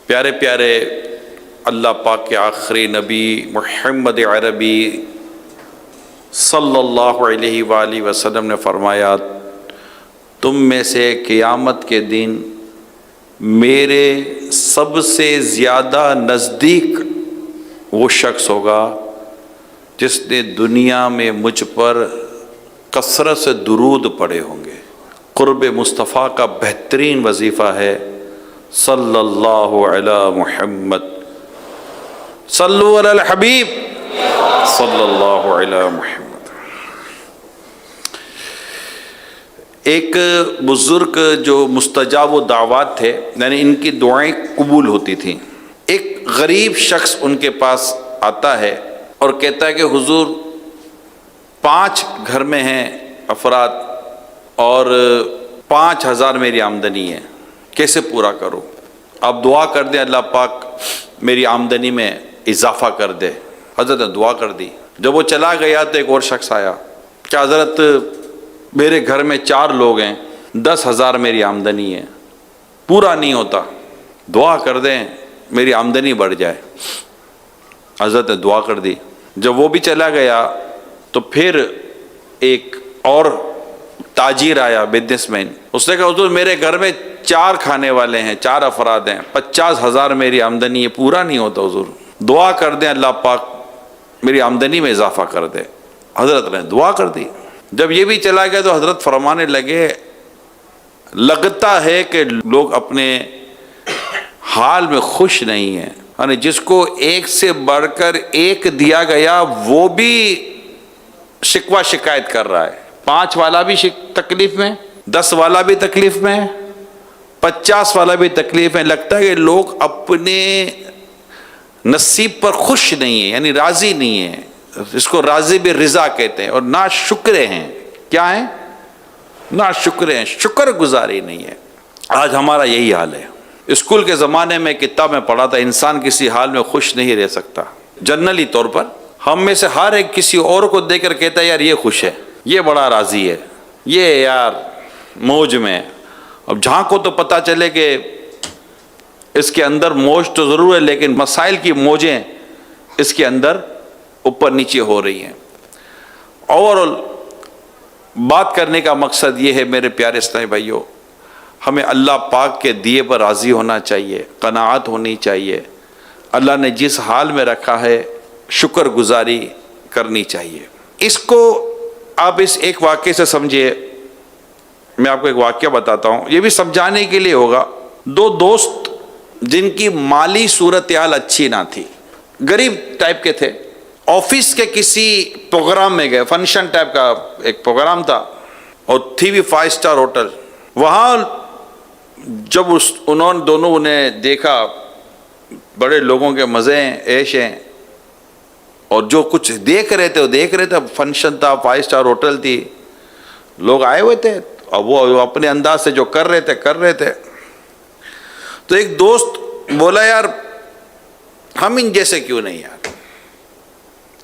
پیارے پیارے اللہ پاک کے آخری نبی محمد عربی صلی اللہ علیہ وآلہ وسلم نے فرمایا، تم میں سے قیامت کے دن میرے سب سے زیادہ نزدیک وہ شخص ہوگا جس نے دنیا میں مجھ پر کثرت سے درود پڑھے ہوں گے۔ قرب مصطفیٰ کا بہترین وظیفہ ہے صلی اللہ علی محمد، صلو علی الحبیب صلی اللہ علی محمد۔ ایک بزرگ جو مستجاب و دعوات تھے، یعنی ان کی دعائیں قبول ہوتی تھیں، ایک غریب شخص ان کے پاس آتا ہے اور کہتا ہے کہ حضور 5 گھر میں ہیں افراد اور 5000 میری آمدنی ہے، کیسے پورا کروں؟ آپ دعا کر دیں اللہ پاک میری آمدنی میں اضافہ کر دے۔ حضرت نے دعا کر دی۔ جب وہ چلا گیا تو ایک اور شخص آیا کہ حضرت میرے گھر میں 4 لوگ ہیں، 10,000 میری آمدنی ہے، پورا نہیں ہوتا، دعا کر دیں میری آمدنی بڑھ جائے۔ حضرت نے دعا کر دی۔ جب وہ بھی چلا گیا تو پھر ایک اور تاجر آیا، بزنس مین، اس نے کہا حضور میرے گھر میں 4 کھانے والے ہیں، 4 افراد ہیں، 50,000 میری آمدنی ہے، پورا نہیں ہوتا حضور، دعا کر دیں اللہ پاک میری آمدنی میں اضافہ کر دے۔ حضرت نے دعا کر دی۔ جب یہ بھی چلا گیا تو حضرت فرمانے لگے، لگتا ہے کہ لوگ اپنے حال میں خوش نہیں ہیں، یعنی جس کو ایک سے بڑھ کر ایک دیا گیا وہ بھی شکوہ شکایت کر رہا ہے۔ 5 والا بھی تکلیف میں، 10 والا بھی تکلیف میں، 50 والا بھی تکلیف میں۔ لگتا ہے کہ لوگ اپنے نصیب پر خوش نہیں ہیں، یعنی راضی نہیں ہیں، اس کو راضی بالرضا کہتے ہیں، اور ناشکرے ہیں۔ کیا ہیں؟ ناشکرے ہیں، شکر گزاری نہیں ہے۔ آج ہمارا یہی حال ہے۔ اسکول کے زمانے میں کتاب میں پڑھا تھا، انسان کسی حال میں خوش نہیں رہ سکتا۔ جنرلی طور پر ہم میں سے ہر ایک کسی اور کو دیکھ کر کہتا ہے یار یہ خوش ہے، یہ بڑا راضی ہے، یہ یار موج میں۔ اب جھانکو تو پتہ چلے کہ اس کے اندر موج تو ضرور ہے، لیکن مسائل کی موجیں اس کے اندر اوپر نیچے ہو رہی ہیں۔ اوورآل بات کرنے کا مقصد یہ ہے میرے پیارے اسلامی بھائیوں، ہمیں اللہ پاک کے دیے پر راضی ہونا چاہیے، قناعت ہونی چاہیے۔ اللہ نے جس حال میں رکھا ہے شکر گزاری کرنی چاہیے۔ اس کو آپ اس ایک واقعے سے سمجھیے۔ میں آپ کو ایک واقعہ بتاتا ہوں، یہ بھی سمجھانے کے لیے ہوگا۔ 2 دوست جن کی مالی صورتحال اچھی نہ تھی، غریب ٹائپ کے تھے، آفس کے کسی پروگرام میں گئے، فنکشن ٹائپ کا ایک پروگرام تھا، اور تھی بھی 5 اسٹار ہوٹل۔ وہاں جب انہوں نے دونوں نے دیکھا بڑے لوگوں کے مزے ہیں، عیش ہیں، اور جو کچھ دیکھ رہے تھے وہ دیکھ رہے تھے۔ فنکشن تھا، 5 اسٹار ہوٹل تھی، لوگ آئے ہوئے تھے، اور وہ اپنے انداز سے جو کر رہے تھے۔ تو ایک دوست بولا یار ہم ان جیسے کیوں نہیں، یار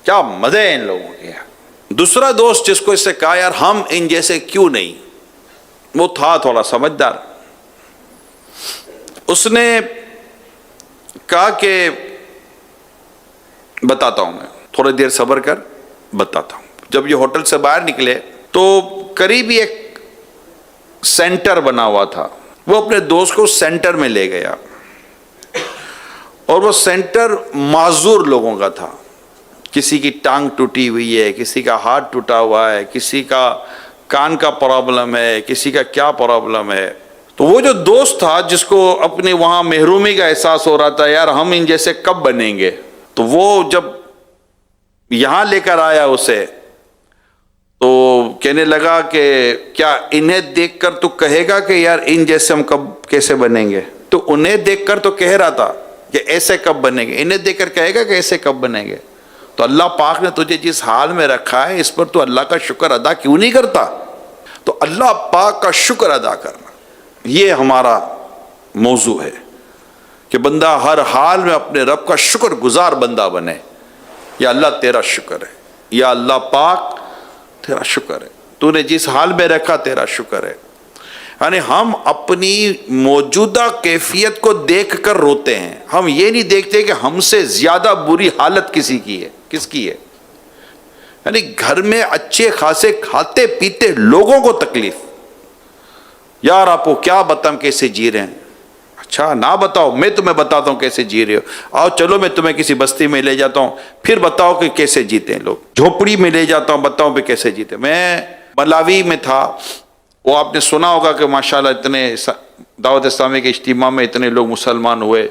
کیا مزے ہیں ان لوگوں کے۔ دوسرا دوست جس کو اس سے کہا یار ہم ان جیسے کیوں نہیں، وہ تھا تھوڑا سمجھدار، اس نے کہا کہ بتاتا ہوں، میں تھوڑی دیر صبر کر بتاتا ہوں۔ جب یہ ہوٹل سے باہر نکلے تو قریب ہی ایک سینٹر بنا ہوا تھا، وہ اپنے دوست کو سینٹر میں لے گیا، اور وہ سینٹر معذور لوگوں کا تھا۔ کسی کی ٹانگ ٹوٹی ہوئی ہے، کسی کا ہاتھ ٹوٹا ہوا ہے، کسی کا کان کا پرابلم ہے، کسی کا کیا پرابلم ہے۔ تو وہ جو دوست تھا جس کو اپنے وہاں محرومی کا احساس ہو رہا تھا، یار ہم ان جیسے کب بنیں گے، تو وہ جب یہاں لے کر آیا اسے، تو کہنے لگا کہ کیا انہیں دیکھ کر تو کہے گا کہ یار ان جیسے ہم کب کیسے بنیں گے؟ تو انہیں دیکھ کر تو کہہ رہا تھا کہ ایسے کب بنیں گے، انہیں دیکھ کر کہے گا کہ ایسے کب بنیں گے؟ تو اللہ پاک نے تجھے جس حال میں رکھا ہے اس پر تو اللہ کا شکر ادا کیوں نہیں کرتا؟ تو اللہ پاک کا شکر ادا کرنا، یہ ہمارا موضوع ہے کہ بندہ ہر حال میں اپنے رب کا شکر گزار بندہ بنے۔ یا اللہ تیرا شکر ہے، یا اللہ پاک تیرا شکر ہے، تو نے جس حال میں رکھا تیرا شکر ہے۔ یعنی ہم اپنی موجودہ کیفیت کو دیکھ کر روتے ہیں، ہم یہ نہیں دیکھتے کہ ہم سے زیادہ بری حالت کسی کی ہے، کس کی ہے. یعنی گھر میں اچھے خاصے کھاتے پیتے لوگوں کو تکلیف. یار آپ کو کیا بتاؤں کیسے جی رہے ہیں؟ اچھا نہ بتاؤ، میں تمہیں بتاتا ہوں کیسے جی رہے ہو. آؤ چلو میں تمہیں کسی بستی میں لے جاتا ہوں، پھر بتاؤ کہ کیسے جیتے ہیں لوگ. جھوپڑی میں لے جاتا ہوں، بتاؤ پہ کیسے جیتے. میں ملاوی میں تھا، وہ آپ نے سنا ہوگا کہ ماشاءاللہ اتنے دعوت اسلامی کے اجتماع میں اتنے لوگ مسلمان ہوئے.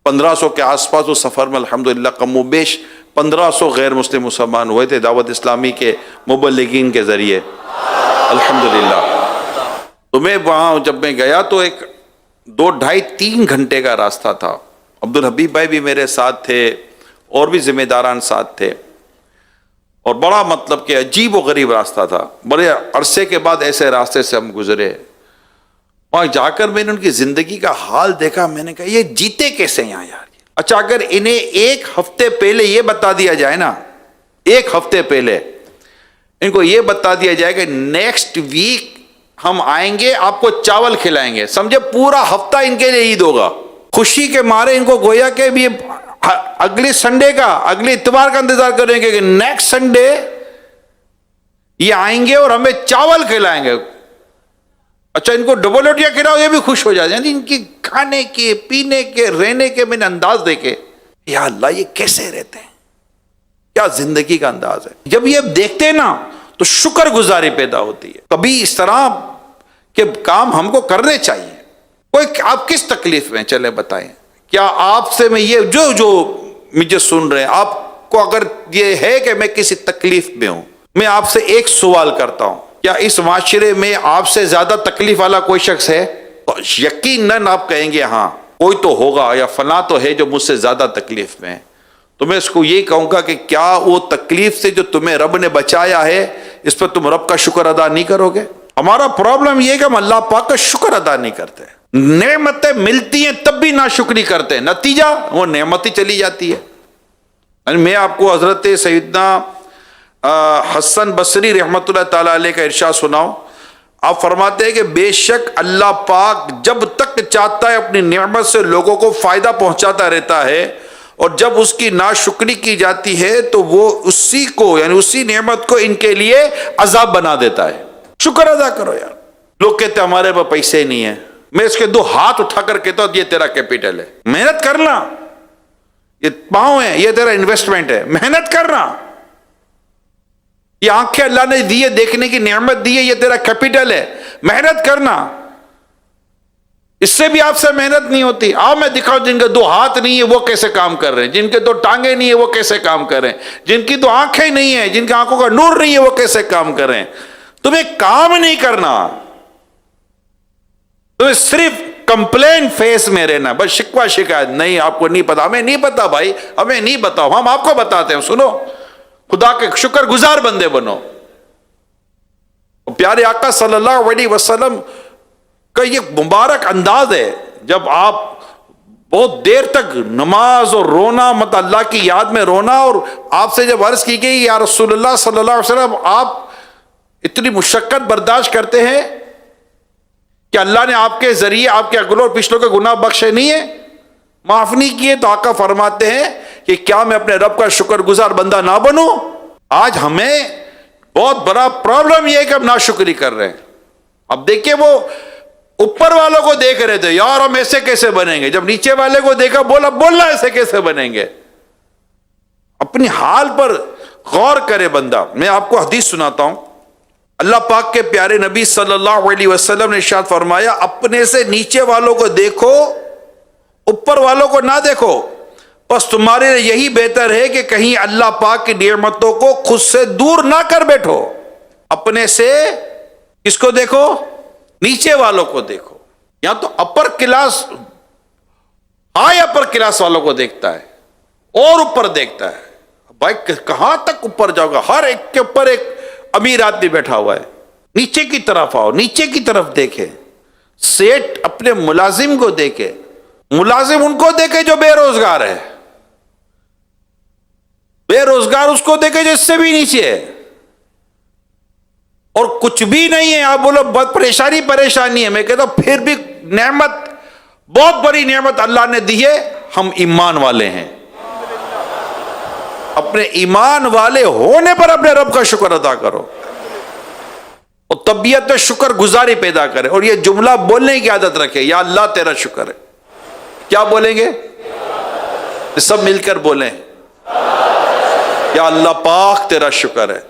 1500 کے آس پاس اس سفر میں الحمدللہ کم و بیش 1500 غیر مسلم مسلمان ہوئے تھے دعوت اسلامی کے مبلغین کے ذریعے الحمدللہ. تو میں وہاں جب میں گیا تو ایک 2 ڈھائی 3 گھنٹے کا راستہ تھا. عبدالحبیب بھائی بھی میرے ساتھ تھے اور بھی ذمہ داران ساتھ تھے، اور بڑا مطلب کہ عجیب و غریب راستہ تھا. بڑے عرصے کے بعد ایسے راستے سے ہم گزرے. وہاں جا کر میں نے ان کی زندگی کا حال دیکھا. میں نے کہا یہ جیتے کیسے یہاں یار. اچھا اگر انہیں 1 ہفتے پہلے یہ بتا دیا جائے نا، 1 ہفتے پہلے ان کو یہ بتا دیا جائے کہ نیکسٹ ویک ہم آئیں گے، آپ کو چاول کھلائیں گے، سمجھے پورا ہفتہ ان کے لیے عید ہوگا. خوشی کے مارے ان کو گویا کہ بھی اگلی سنڈے کا، اگلی اتوار کا انتظار کریں گے کہ نیکسٹ سنڈے یہ آئیں گے اور ہمیں چاول کھلائیں گے. اچھا ان کو ڈبل روٹیاں کھلاؤ یہ بھی خوش ہو جاتے ہیں. یعنی ان کی کھانے کے، پینے کے، رہنے کے میں نے انداز دیکھے، یا اللہ یہ کیسے رہتے ہیں، کیا زندگی کا انداز ہے. جب یہ دیکھتے ہیں نا تو شکر گزاری پیدا ہوتی ہے. کبھی اس طرح کے کام ہم کو کرنے چاہیے. کوئی آپ کس تکلیف میں چلے بتائیں. کیا آپ سے میں یہ جو مجھے سن رہے ہیں، آپ کو اگر یہ ہے کہ میں کسی تکلیف میں ہوں، میں آپ سے ایک سوال کرتا ہوں، کیا اس معاشرے میں آپ سے زیادہ تکلیف والا کوئی شخص ہے؟ یقیناً آپ کہیں گے ہاں کوئی تو ہوگا، یا فلاں تو ہے جو مجھ سے زیادہ تکلیف میں ہے. تو میں اس کو یہ کہوں گا کہ کیا وہ تکلیف سے جو تمہیں رب نے بچایا ہے اس پر تم رب کا شکر ادا نہیں کرو گے؟ ہمارا پرابلم یہ ہے کہ ہم اللہ پاک کا شکر ادا نہیں کرتے. نعمتیں ملتی ہیں تب بھی ناشکری کرتے ہیں، نتیجہ وہ نعمت ہی چلی جاتی ہے. یعنی میں آپ کو حضرت سیدنا حسن بصری رحمۃ اللہ تعالی علیہ کا ارشاد سناؤں. آپ فرماتے ہیں کہ بے شک اللہ پاک جب تک چاہتا ہے اپنی نعمت سے لوگوں کو فائدہ پہنچاتا رہتا ہے، اور جب اس کی ناشکری کی جاتی ہے تو وہ اسی کو، یعنی اسی نعمت کو ان کے لیے عذاب بنا دیتا ہے. شکر ادا کرو یار. لوگ کہتے ہیں ہمارے پاس پیسے نہیں ہیں. میں اس کے 2 ہاتھ اٹھا کر کہتا ہوں یہ تیرا کیپٹل ہے. محنت کرنا، یہ پاؤں ہے، یہ تیرا انویسٹمنٹ ہے. محنت کرنا. یہ آنکھیں اللہ نے دی ہے، دیکھنے کی نعمت دی ہے، یہ تیرا کیپٹل ہے. محنت کرنا. اس سے بھی آپ سے محنت نہیں ہوتی. آؤ میں دکھاؤں جن کے 2 ہاتھ نہیں ہیں وہ کیسے کام کر رہے ہیں، جن کے 2 ٹانگیں نہیں ہیں وہ کیسے کام کر رہے ہیں، جن کی 2 آنکھیں نہیں ہیں، جن کی آنکھوں کا نور نہیں ہے وہ کیسے کام کر رہے ہیں. تمہیں کام نہیں کرنا، تمہیں صرف کمپلین فیس میں رہنا، بس شکوہ شکایت. نہیں آپ کو نہیں پتا، ہمیں نہیں پتا بھائی، ہمیں نہیں بتاؤ، ہم آپ کو بتاتے ہیں. سنو، خدا کے شکر گزار بندے بنو. پیارے آقا صلی اللہ علیہ وسلم کا یہ مبارک انداز ہے، جب آپ بہت دیر تک نماز اور رونا، مت اللہ کی یاد میں رونا، اور آپ سے جب عرض کی گئی یا رسول اللہ صلی اللہ علیہ وسلم آپ اتنی مشقت برداشت کرتے ہیں کہ اللہ نے آپ کے ذریعے آپ کے اگلوں اور پچھلوں کے گناہ بخشے نہیں ہیں، معاف نہیں کیے؟ تو آقا فرماتے ہیں کہ کیا میں اپنے رب کا شکر گزار بندہ نہ بنوں؟ آج ہمیں بہت بڑا پرابلم یہ ہے کہ ہم ناشکری کر رہے ہیں. اب دیکھیں وہ اوپر والوں کو دیکھ رہے تھے، یار ہم ایسے کیسے بنیں گے. جب نیچے والے کو دیکھا بولا ایسے کیسے بنیں گے. اپنی حال پر غور کرے بندہ. میں آپ کو حدیث سناتا ہوں. اللہ پاک کے پیارے نبی صلی اللہ علیہ وسلم نے ارشاد فرمایا، اپنے سے نیچے والوں کو دیکھو، اوپر والوں کو نہ دیکھو. بس تمہارے لیے یہی بہتر ہے کہ کہیں اللہ پاک کی نعمتوں کو خود سے دور نہ کر بیٹھو. اپنے سے کس کو دیکھو؟ نیچے والوں کو دیکھو. یا تو upper class, high upper class والوں کو دیکھتا ہے اور اوپر دیکھتا ہے. بھائی کہاں تک اوپر جاؤ گا؟ ہر ایک کے اوپر ایک امیر آدمی بیٹھا ہوا ہے. نیچے کی طرف آؤ، نیچے کی طرف دیکھے. سیٹ اپنے ملازم کو دیکھے، ملازم ان کو دیکھے جو بے روزگار ہے، بے روزگار اس کو دیکھے جو اس سے بھی نیچے ہے. اور کچھ بھی نہیں ہے، آپ بولو بہت پریشانی ہے، میں کہتا ہوں پھر بھی نعمت، بہت بڑی نعمت اللہ نے دی ہے، ہم ایمان والے ہیں۔ اپنے ایمان والے ہونے پر اپنے رب کا شکر ادا کرو اور طبیعت میں شکر گزاری پیدا کرے، اور یہ جملہ بولنے کی عادت رکھے، یا اللہ تیرا شکر ہے۔ کیا بولیں گے؟ سب مل کر بولیں، یا اللہ پاک تیرا شکر ہے،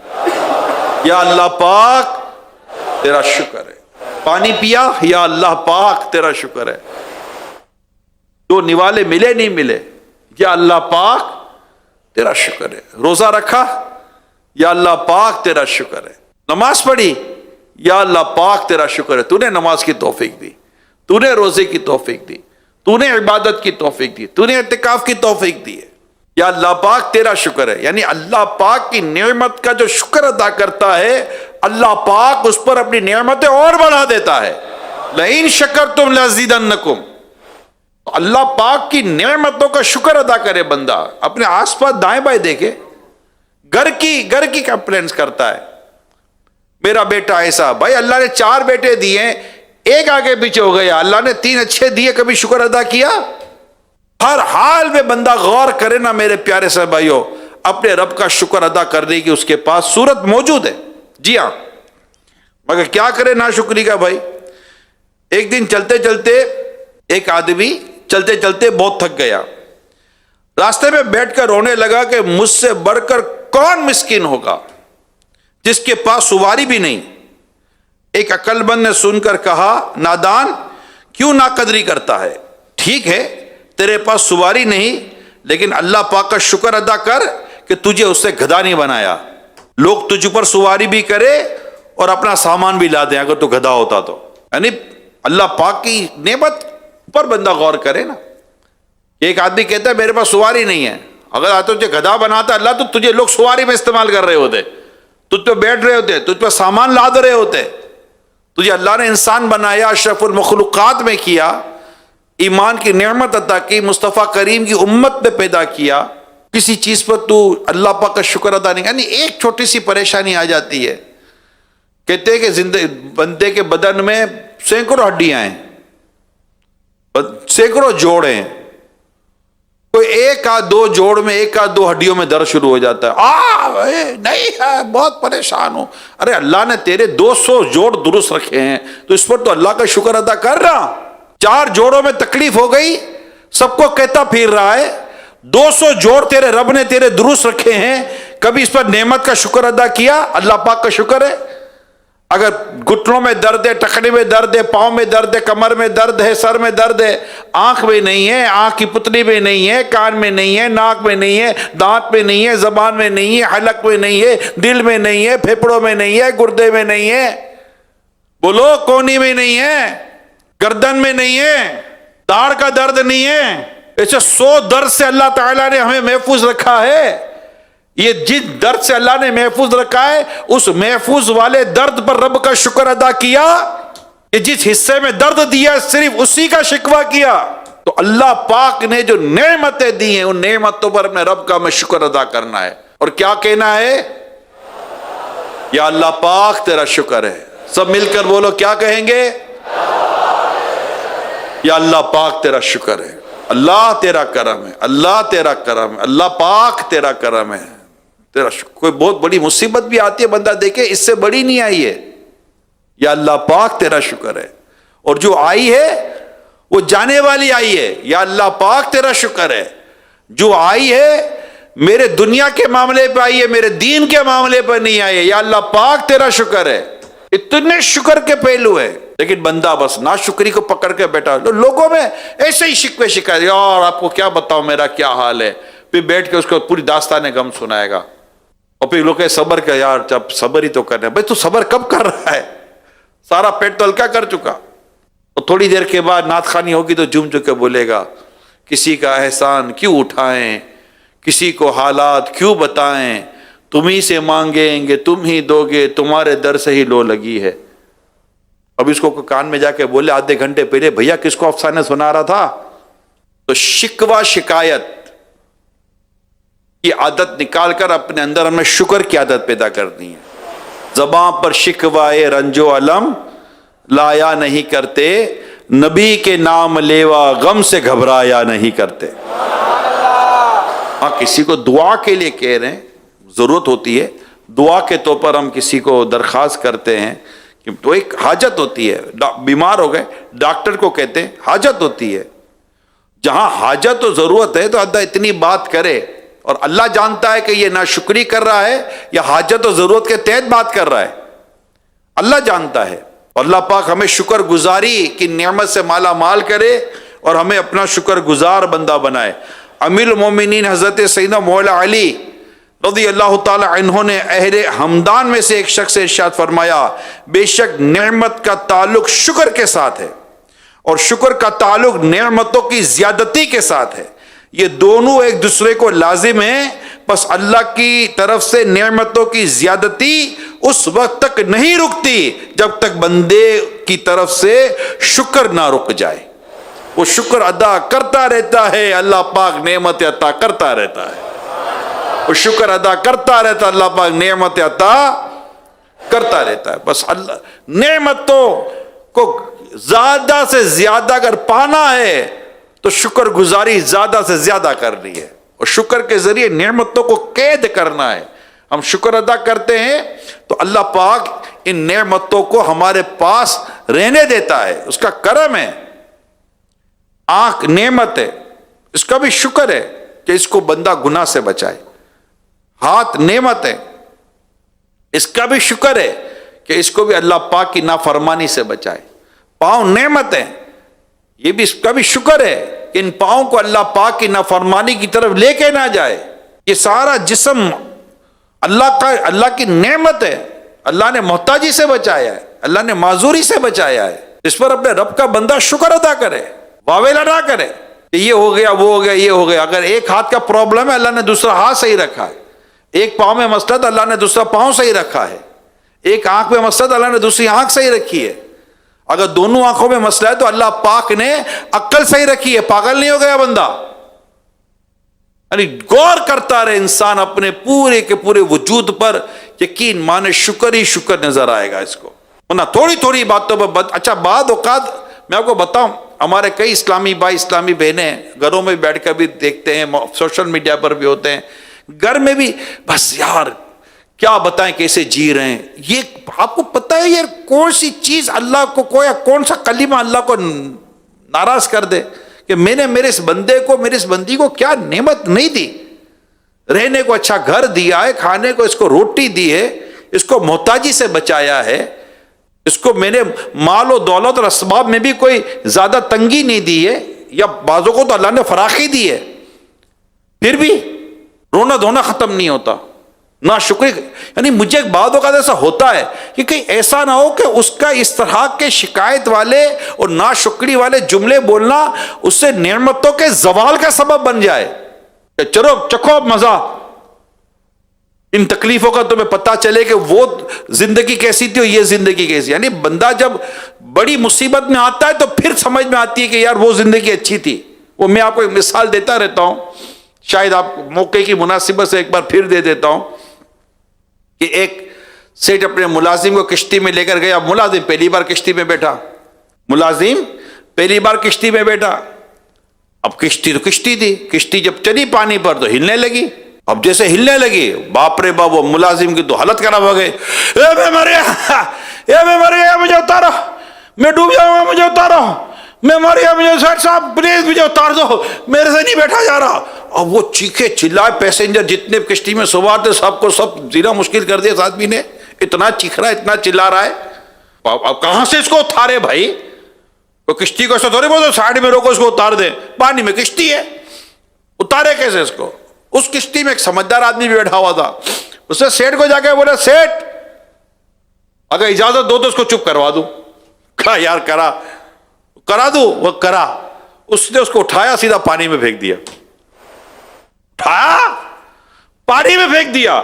یا اللہ پاک تیرا شکر ہے۔ پانی پیا، یا اللہ پاک تیرا شکر ہے۔ دو نوالے ملے نہیں ملے، یا اللہ پاک تیرا شکر ہے۔ روزہ رکھا، یا اللہ پاک تیرا شکر ہے۔ نماز پڑھی، یا اللہ پاک تیرا شکر ہے، تو نے نماز کی توفیق دی، تو نے روزے کی توفیق دی، تو نے عبادت کی توفیق دی، تو نے اعتکاف کی توفیق دی ہے، یا اللہ پاک تیرا شکر ہے۔ یعنی اللہ پاک کی نعمت کا جو شکر ادا کرتا ہے، اللہ پاک اس پر اپنی نعمتیں اور بڑھا دیتا ہے۔ لئن شکرتم لازیدنکم۔ اللہ پاک کی نعمتوں کا شکر ادا کرے بندہ، اپنے آس پاس دائیں بائیں دیکھے، گھر کی کمپلینس کرتا ہے، میرا بیٹا ایسا، بھائی اللہ نے 4 بیٹے دیے، ایک آگے پیچھے ہو گیا، اللہ نے 3 اچھے دیے، کبھی شکر ادا کیا؟ ہر حال میں بندہ غور کرے نا میرے پیارے سے بھائیو، اپنے رب کا شکر ادا کرنے کی اس کے پاس صورت موجود ہے۔ جی ہاں، مگر کیا کرے ناشکری کا بھائی۔ ایک دن چلتے چلتے ایک آدمی چلتے چلتے بہت تھک گیا، راستے میں بیٹھ کر رونے لگا کہ مجھ سے بڑھ کر کون مسکین ہوگا جس کے پاس سواری بھی نہیں۔ ایک عقل مند نے سن کر کہا، نادان کیوں ناقدری کرتا ہے؟ ٹھیک ہے تیرے پاس سواری نہیں، لیکن اللہ پاک کا شکر ادا کر کہ تجھے اس سے گدھا نہیں بنایا۔ لوگ تجھ پر سواری بھی کرے اور اپنا سامان بھی لا دیں اگر تو گدھا ہوتا تو۔ یعنی اللہ پاک کی نعمت پر بندہ غور کرے نا۔ ایک آدمی کہتا ہے میرے پاس سواری نہیں ہے، اگر آتا تجھے گدھا بناتا اللہ تو تجھے لوگ سواری میں استعمال کر رہے ہوتے، تجھ پہ بیٹھ رہے ہوتے، تجھ پہ سامان لاد رہے ہوتے۔ تجھے اللہ نے انسان بنایا، اشرف المخلوقات میں کیا، ایمان کی نعمت عطا کی، مصطفیٰ کریم کی امت میں پیدا کیا، کسی چیز پر تو اللہ پاک کا شکر ادا نہیں۔ یعنی ایک چھوٹی سی پریشانی آ جاتی ہے، کہتے ہیں کہ بندے کے بدن میں سینکڑوں ہڈیاں ہیں، سینکڑوں جوڑ ہیں، کوئی ایک آدھ دو جوڑ میں ایک آدھ دو ہڈیوں میں درد شروع ہو جاتا ہے، نہیں ہے بہت پریشان ہوں۔ ارے اللہ نے تیرے 200 جوڑ درست رکھے ہیں تو اس پر تو اللہ کا شکر ادا کر رہا۔ 4 جوڑوں میں تکلیف ہو گئی، سب کو کہتا پھر رہا ہے، 200 جوڑ تیرے رب نے تیرے درست رکھے ہیں، کبھی اس پر نعمت کا شکر ادا کیا؟ اللہ پاک کا شکر ہے۔ اگر گھٹنوں میں درد ہے، ٹخنے میں درد ہے، پاؤں میں درد ہے، کمر میں درد ہے، سر میں درد ہے، آنکھ میں نہیں ہے، آنکھ کی پتلی میں نہیں ہے، کان میں نہیں ہے، ناک میں نہیں ہے، دانت میں نہیں ہے، زبان میں نہیں ہے، حلق میں نہیں ہے، دل میں نہیں ہے، پھیپڑوں میں نہیں ہے، گردے میں نہیں ہے، بولو کونی میں نہیں ہے، گردن میں نہیں ہے، داڑھ کا درد نہیں ہے۔ ایسے 100 درد سے اللہ تعالیٰ نے ہمیں محفوظ رکھا ہے۔ یہ جس درد سے اللہ نے محفوظ رکھا ہے، اس محفوظ والے درد پر رب کا شکر ادا کیا کہ جس حصے میں درد دیا صرف اسی کا شکوہ کیا۔ تو اللہ پاک نے جو نعمتیں دی ہیں ان نعمتوں پر اپنے رب کا ہمیں شکر ادا کرنا ہے، اور کیا کہنا ہے؟ یا اللہ پاک تیرا شکر ہے۔ سب مل کر بولو، کیا کہیں گے؟ یا اللہ پاک تیرا شکر ہے، اللہ تیرا کرم ہے، اللہ تیرا کرم ہے، اللہ پاک تیرا کرم ہے، تیرا شکر۔ کوئی بہت بڑی مصیبت بھی آتی ہے، بندہ دیکھے اس سے بڑی نہیں آئی ہے، یا اللہ پاک تیرا شکر ہے، اور جو آئی ہے وہ جانے والی آئی ہے، یا اللہ پاک تیرا شکر ہے۔ جو آئی ہے میرے دنیا کے معاملے پہ آئی ہے، میرے دین کے معاملے پر نہیں آئی ہے، یا اللہ پاک تیرا شکر ہے۔ اتنے شکر کے پہلو ہے، لیکن بندہ بس ناشکری کو پکڑ کے بیٹھا۔ لوگوں میں ایسے ہی شکوے شکایت، یار آپ کو کیا بتاؤں میرا کیا حال ہے، پھر بیٹھ کے اس کو پوری داستان غم سنائے گا، اور پھر لوگ کہ صبر کر یار، جب صبر ہی تو کرنا ہے۔ بھائی تو صبر کب کر رہا ہے؟ سارا پیٹ تو ہلکا کر چکا، اور تھوڑی دیر کے بعد نعت خوانی ہوگی تو جھوم کے بولے گا، کسی کا احسان کیوں اٹھائیں، کسی کو حالات کیوں بتائیں، تم ہی سے مانگیں گے تم ہی دو گے، تمہارے در سے ہی لو لگی ہے۔ اب اس کو کان میں جا کے بولے آدھے گھنٹے پہلے، بھیا کس کو افسانے سنا رہا تھا؟ تو شکوہ شکایت کی عادت نکال کر اپنے اندر ہمیں شکر کی عادت پیدا کرنی ہے۔ زباں پر شکوائے رنجو علم لایا نہیں کرتے، نبی کے نام لیوا غم سے گھبرایا نہیں کرتے۔ ہاں کسی کو دعا کے لیے کہہ رہے ہیں، ضرورت ہوتی ہے دعا کے طور پر، ہم کسی کو درخواست کرتے ہیں کہ تو ایک حاجت ہوتی ہے، بیمار ہو گئے ڈاکٹر کو کہتے ہیں حاجت ہوتی ہے، جہاں حاجت و ضرورت ہے تو اللہ اتنی بات کرے، اور اللہ جانتا ہے کہ یہ ناشکری کر رہا ہے یا حاجت و ضرورت کے تحت بات کر رہا ہے، اللہ جانتا ہے۔ اور اللہ پاک ہمیں شکر گزاری کی نعمت سے مالا مال کرے اور ہمیں اپنا شکر گزار بندہ بنائے۔ امیر المومنین حضرت سیدنا مولا علی رضی اللہ تعالی عنہ نے اہل ہمدان میں سے ایک شخص سے ارشاد فرمایا، بے شک نعمت کا تعلق شکر کے ساتھ ہے اور شکر کا تعلق نعمتوں کی زیادتی کے ساتھ ہے، یہ دونوں ایک دوسرے کو لازم ہیں، بس اللہ کی طرف سے نعمتوں کی زیادتی اس وقت تک نہیں رکتی جب تک بندے کی طرف سے شکر نہ رک جائے، وہ شکر ادا کرتا رہتا ہے، اللہ پاک نعمت عطا کرتا رہتا ہے، وہ شکر ادا کرتا رہتا، اللہ پاک نعمت عطا کرتا رہتا ہے۔ بس اللہ نعمتوں کو زیادہ سے زیادہ اگر پانا ہے تو شکر گزاری زیادہ سے زیادہ کرنی ہے، اور شکر کے ذریعے نعمتوں کو قید کرنا ہے۔ ہم شکر ادا کرتے ہیں تو اللہ پاک ان نعمتوں کو ہمارے پاس رہنے دیتا ہے، اس کا کرم ہے۔ آنکھ نعمت ہے، اس کا بھی شکر ہے کہ اس کو بندہ گناہ سے بچائے۔ ہاتھ نعمت ہے، اس کا بھی شکر ہے کہ اس کو بھی اللہ پاک کی نافرمانی سے بچائے۔ پاؤں نعمت ہے، یہ بھی اس کا بھی شکر ہے کہ ان پاؤں کو اللہ پاک کی نافرمانی کی طرف لے کے نہ جائے۔ یہ سارا جسم اللہ کی نعمت ہے، اللہ نے محتاجی سے بچایا ہے، اللہ نے معذوری سے بچایا ہے، اس پر اپنے رب کا بندہ شکر ادا کرے، واویلا نہ کرے کہ یہ ہو گیا وہ ہو گیا یہ ہو گیا۔ اگر ایک ہاتھ کا پرابلم ہے اللہ نے دوسرا ہاتھ صحیح رکھا ہے، ایک پاؤں میں مسئلہ تو اللہ نے دوسرا پاؤں صحیح رکھا ہے، ایک آنکھ میں مسئلہ تو اللہ نے دوسری آنکھ صحیح رکھی ہے۔ اگر دونوں آنکھوں میں مسئلہ ہے تو اللہ پاک نے عقل صحیح رکھی ہے، پاگل نہیں ہو گیا بندہ۔ یعنی غور کرتا رہے انسان اپنے پورے کے پورے وجود پر، یقین مانے شکر ہی شکر نظر آئے گا اس کو، ورنہ تھوڑی تھوڑی باتوں پر اچھا بعد اوقات میں آپ کو بتاؤں، ہمارے کئی اسلامی بھائی اسلامی بہنیں گھروں میں بیٹھ کر بھی دیکھتے ہیں، سوشل میڈیا پر بھی ہوتے ہیں، گھر میں بھی بس یار کیا بتائیں کیسے جی رہے ہیں۔ یہ آپ کو پتہ ہے یار کون سی چیز اللہ کو کون سا کلمہ اللہ کو ناراض کر دے کہ میں نے میرے اس بندے کو میرے اس بندی کو کیا نعمت نہیں دی، رہنے کو اچھا گھر دیا ہے، کھانے کو اس کو روٹی دی ہے، اس کو محتاجی سے بچایا ہے، اس کو میں نے مال و دولت اور اسباب میں بھی کوئی زیادہ تنگی نہیں دی ہے، یا بعضوں کو تو اللہ نے فراخی دی ہے، پھر بھی رونا دھونا ختم نہیں ہوتا، نہ شکری۔ یعنی مجھے ایک بعد اوقات ایسا ہوتا ہے کہ کہیں ایسا نہ ہو کہ اس کا اس طرح کے شکایت والے اور نا شکری والے جملے بولنا اس سے نعمتوں کے زوال کا سبب بن جائے کہ چلو چکھو مزہ، ان تکلیفوں کا تمہیں پتہ چلے کہ وہ زندگی کیسی تھی اور یہ زندگی کیسی۔ یعنی بندہ جب بڑی مصیبت میں آتا ہے تو پھر سمجھ میں آتی ہے کہ یار وہ زندگی اچھی تھی۔ وہ میں آپ کو ایک مثال دیتا رہتا ہوں، شاید آپ موقع کی مناسبت سے ایک بار پھر دے دیتا ہوں کہ ایک سیٹ اپنے ملازم کو کشتی میں لے کر گیا، ملازم پہلی بار کشتی میں بیٹھا، اب کشتی تو کشتی تھی، کشتی جب چلی پانی پر تو ہلنے لگی، اب جیسے ہلنے لگی باپ رے باپ، وہ ملازم کی تو حالت خراب ہو گئی، میں مر گیا، مجھے اتارو، میں ڈوب جاؤں گا، مجھے اتارو، میں مر گیا، مجھے سیٹ صاحب پلیز مجھے اتار دو، میرے سے نہیں بیٹھا جا رہا۔ اب وہ چیخے چلائے، پیسنجر جتنے کشتی میں سوار تھے سب کو سب جینا مشکل کر دیا اس آدمی نے، اتنا چیخ رہا ہے اتنا چلا رہا ہے، اب کہاں سے اس کو اتارے بھائی؟ وہ کشتی کو ایسا تھوڑی بولو سائڈ میں روکو اس کو اتار دے، پانی میں کشتی ہے، اتارے کیسے اس کو؟ اس کشتی میں ایک سمجھدار آدمی بھی بیٹھا ہوا تھا، اس نے سیٹ کو جا کے بولا سیٹ اگر اجازت دو تو اس کو چپ کروا دوں۔ کہا یار کرا دوں، وہ کرا، اس نے اس کو اٹھایا سیدھا پانی میں پھینک دیا، اٹھایا پانی میں پھینک دیا،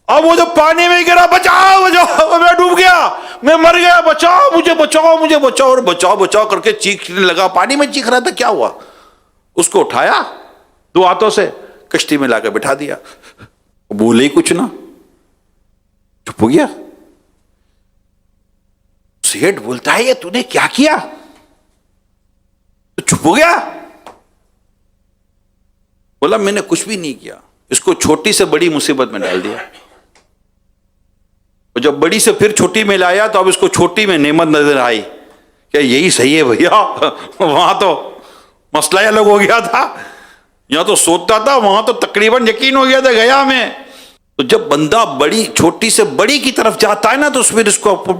اب وہ جو پانی میں گرا، بچاؤ بچاؤ میں ڈوب گیا، میں مر گیا، بچاؤ مجھے بچاؤ مجھے بچاؤ، اور بچاؤ بچاؤ کر کے چیخنے لگا، پانی میں چیخ رہا تھا۔ کیا ہوا؟ اس کو اٹھایا دو ہاتھوں سے کشتی میں لا کے بٹھا دیا، بولے ہی کچھ نہ، چپ ہو گیا۔ سیٹ بولتا ہے یہ تو نے کیا کیا؟ تو چپ ہو گیا. بولا میں نے کچھ بھی نہیں کیا. اس کو چھوٹی سے بڑی مصیبت میں ڈال دیا. اور جب بڑی سے پھر چھوٹی میں لایا تو اب اس کو چھوٹی میں نعمت نظر آئی. کیا یہی صحیح ہے بھیا؟ وہاں تو مسئلہ الگ ہو گیا تھا. یہاں تو سوچتا تھا, وہاں تو تقریباً یقین ہو گیا تھا گیا میں. تو جب بندہ بڑی چھوٹی سے بڑی کی طرف جاتا ہے نا تو پھر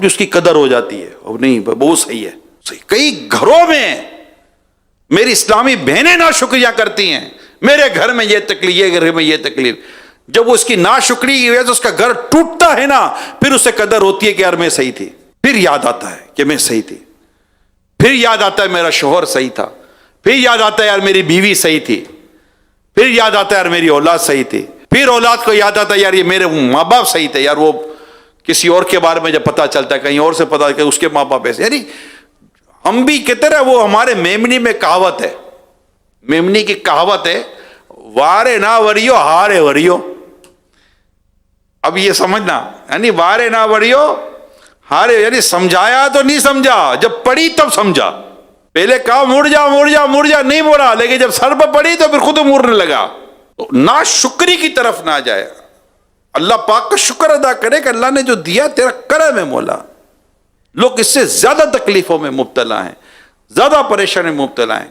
اس کی قدر ہو جاتی ہے. اور نہیں بہت صحیح ہے, صحیح. کئی گھروں میں میری اسلامی بہنیں ناشکریہ کرتی ہیں, میرے گھر میں یہ تکلیف, یہ گھر میں یہ تکلیف. جب وہ اس کی ناشکری کی وجہ سے اس کا گھر ٹوٹتا ہے نا, پھر اسے قدر ہوتی ہے کہ یار میں صحیح تھی. پھر یاد آتا ہے کہ میں صحیح تھی. پھر یاد آتا ہے میرا شوہر صحیح تھا. پھر یاد آتا ہے یار میری بیوی صحیح تھی. پھر یاد آتا ہے یار میری اولاد صحیح تھی. پھر اولاد کو یاد آتا ہے یار یہ میرے ماں باپ صحیح تھے. یار وہ کسی اور کے بارے میں جب پتا چلتا ہے, کہیں اور سے پتا کہ اس کے ماں باپ ایسے. یعنی ہم بھی کہتے رہے, وہ ہمارے میمنی میں کہاوت ہے, میمنی کی کہاوت ہے, وارے نہ وریو ہارے وریو. اب یہ سمجھنا, یعنی وارے نہ وریو ہارے, یعنی سمجھایا تو نہیں سمجھا, جب پڑھی تب سمجھا. پہلے کہا مڑ جا مڑ جا مڑ جا, نہیں مڑا, لیکن جب سر پہ پڑھی تو پھر خود مڑنے لگا. نا شکری کی طرف نہ جائے, اللہ پاک کا شکر ادا کرے کہ اللہ نے جو دیا تیرا کرم ہے مولا. لوگ اس سے زیادہ تکلیفوں میں مبتلا ہیں, زیادہ پریشانی میں مبتلا ہیں.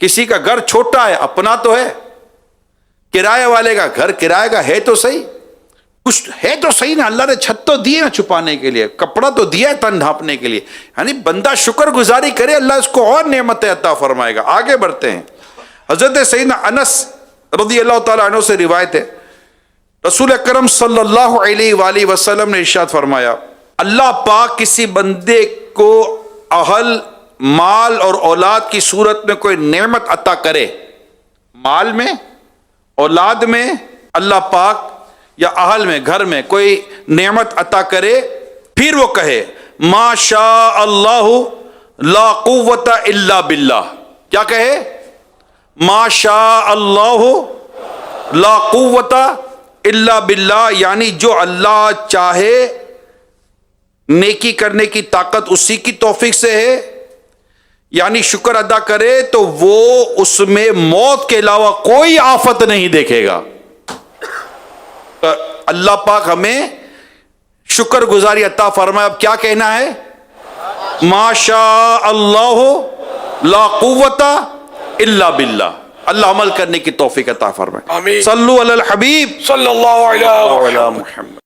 کسی کا گھر چھوٹا ہے, اپنا تو ہے, کرایہ والے کا گھر کرایہ کا ہے تو صحیح, کچھ ہے تو صحیح نا, اللہ نے چھت تو دی ہے نا چھپانے کے لیے, کپڑا تو دیا ہے تن ڈھانپنے کے لیے. یعنی بندہ شکر گزاری کرے, اللہ اس کو اور نعمتیں عطا فرمائے گا. آگے بڑھتے ہیں. حضرت سیدنا انس رضی اللہ تعالیٰ عنہ سے روایت ہے, رسول اکرم صلی اللہ علیہ وآلہ وسلم نے ارشاد فرمایا, اللہ پاک کسی بندے کو اہل, مال اور اولاد کی صورت میں کوئی نعمت عطا کرے, مال میں, اولاد میں, اللہ پاک یا اہل میں, گھر میں کوئی نعمت عطا کرے, پھر وہ کہے ما شاء اللہ لا قوت الا باللہ. کیا کہے؟ ما شاء اللہ لا قوت الا باللہ, یعنی جو اللہ چاہے نیکی کرنے کی طاقت اسی کی توفیق سے ہے. یعنی شکر ادا کرے تو وہ اس میں موت کے علاوہ کوئی آفت نہیں دیکھے گا. اللہ پاک ہمیں شکر گزاری عطا فرمائے. اب کیا کہنا ہے؟ ما شاء اللہ لا قوت الا باللہ. اللہ عمل کرنے کی توفیق عطا فرمائے. آمین. صلو علی الحبیب صلی اللہ علیہ وعلی محمد.